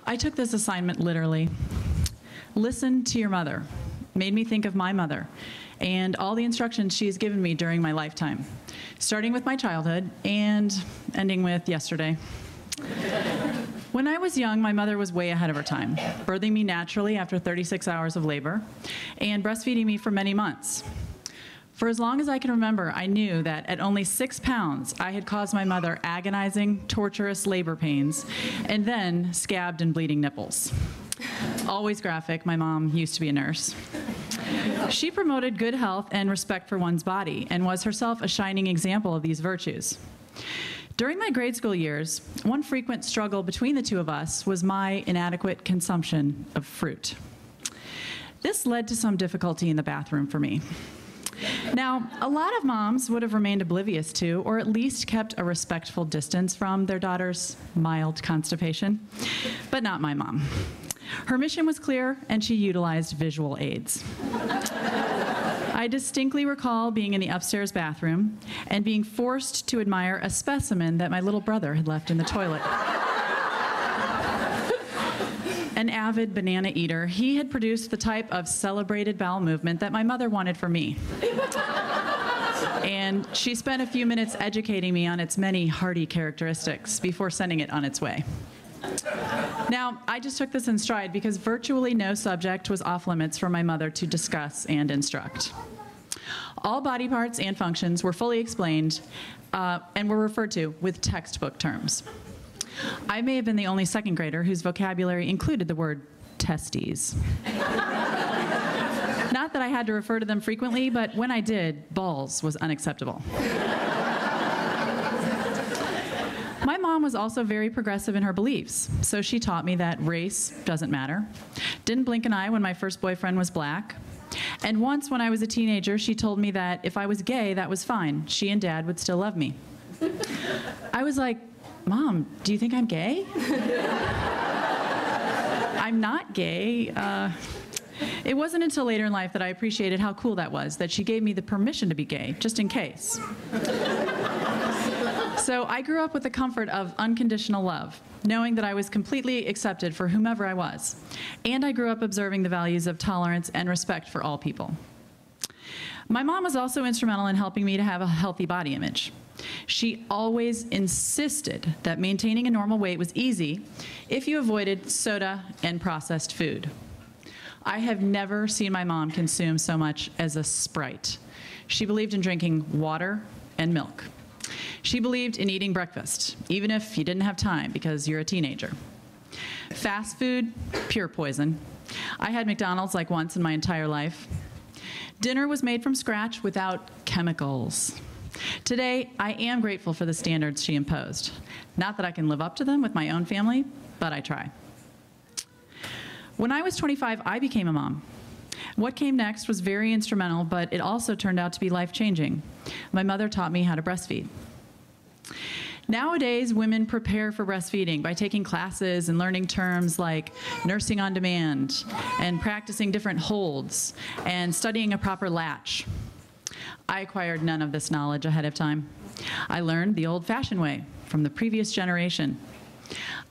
I took this assignment literally. Listen to your mother. Made me think of my mother and all the instructions she's given me during my lifetime, starting with my childhood and ending with yesterday. When I was young, my mother was way ahead of her time, birthing me naturally after 36 hours of labor and breastfeeding me for many months. For as long as I can remember, I knew that at only 6 pounds, I had caused my mother agonizing, torturous labor pains, and then scabbed and bleeding nipples. Always graphic, my mom used to be a nurse. She promoted good health and respect for one's body, and was herself a shining example of these virtues. During my grade school years, one frequent struggle between the two of us was my inadequate consumption of fruit. This led to some difficulty in the bathroom for me. Now, a lot of moms would have remained oblivious to, or at least kept a respectful distance from, their daughter's mild constipation, but not my mom. Her mission was clear, and she utilized visual aids. I distinctly recall being in the upstairs bathroom and being forced to admire a specimen that my little brother had left in the toilet. An avid banana eater, he had produced the type of celebrated bowel movement that my mother wanted for me. And she spent a few minutes educating me on its many hearty characteristics before sending it on its way. Now, I just took this in stride because virtually no subject was off limits for my mother to discuss and instruct. All body parts and functions were fully explained and were referred to with textbook terms. I may have been the only second grader whose vocabulary included the word testes. Not that I had to refer to them frequently, but when I did, balls was unacceptable. My mom was also very progressive in her beliefs, so she taught me that race doesn't matter, didn't blink an eye when my first boyfriend was black, and once when I was a teenager, she told me that if I was gay, that was fine. She and Dad would still love me. I was like, Mom, do you think I'm gay? I'm not gay. It wasn't until later in life that I appreciated how cool that was, that she gave me the permission to be gay, just in case. So I grew up with the comfort of unconditional love, knowing that I was completely accepted for whomever I was. And I grew up observing the values of tolerance and respect for all people. My mom was also instrumental in helping me to have a healthy body image. She always insisted that maintaining a normal weight was easy if you avoided soda and processed food. I have never seen my mom consume so much as a Sprite. She believed in drinking water and milk. She believed in eating breakfast, even if you didn't have time because you're a teenager. Fast food, pure poison. I had McDonald's like once in my entire life. Dinner was made from scratch without chemicals. Today, I am grateful for the standards she imposed. Not that I can live up to them with my own family, but I try. When I was 25, I became a mom. What came next was very instrumental, but it also turned out to be life-changing. My mother taught me how to breastfeed. Nowadays, women prepare for breastfeeding by taking classes and learning terms like nursing on demand and practicing different holds and studying a proper latch. I acquired none of this knowledge ahead of time. I learned the old-fashioned way from the previous generation.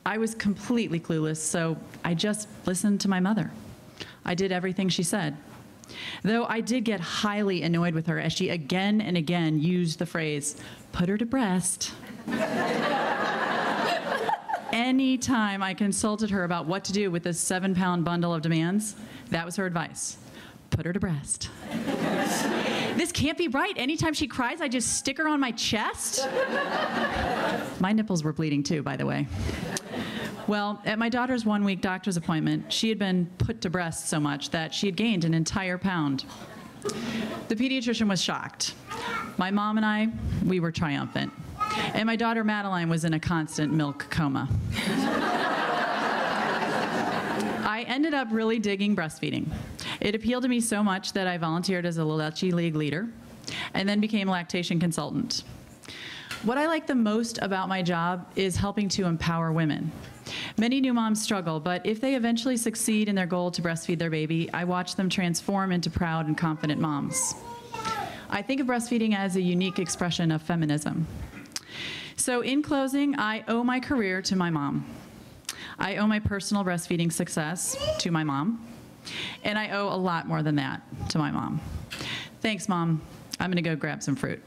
I was completely clueless, so I just listened to my mother. I did everything she said. Though I did get highly annoyed with her as she again and again used the phrase, "put her to breast." Anytime I consulted her about what to do with this 7-pound bundle of demands, that was her advice. Put her to breast. This can't be right. Anytime she cries, I just stick her on my chest? My nipples were bleeding too, by the way. Well, at my daughter's 1-week doctor's appointment, she had been put to breast so much that she had gained an entire pound. The pediatrician was shocked. My mom and I, we were triumphant. And my daughter Madeline was in a constant milk coma. I ended up really digging breastfeeding. It appealed to me so much that I volunteered as a La Leche League leader and then became a lactation consultant. What I like the most about my job is helping to empower women. Many new moms struggle, but if they eventually succeed in their goal to breastfeed their baby, I watch them transform into proud and confident moms. I think of breastfeeding as a unique expression of feminism. So in closing, I owe my career to my mom. I owe my personal breastfeeding success to my mom, and I owe a lot more than that to my mom. Thanks, Mom. I'm going to go grab some fruit.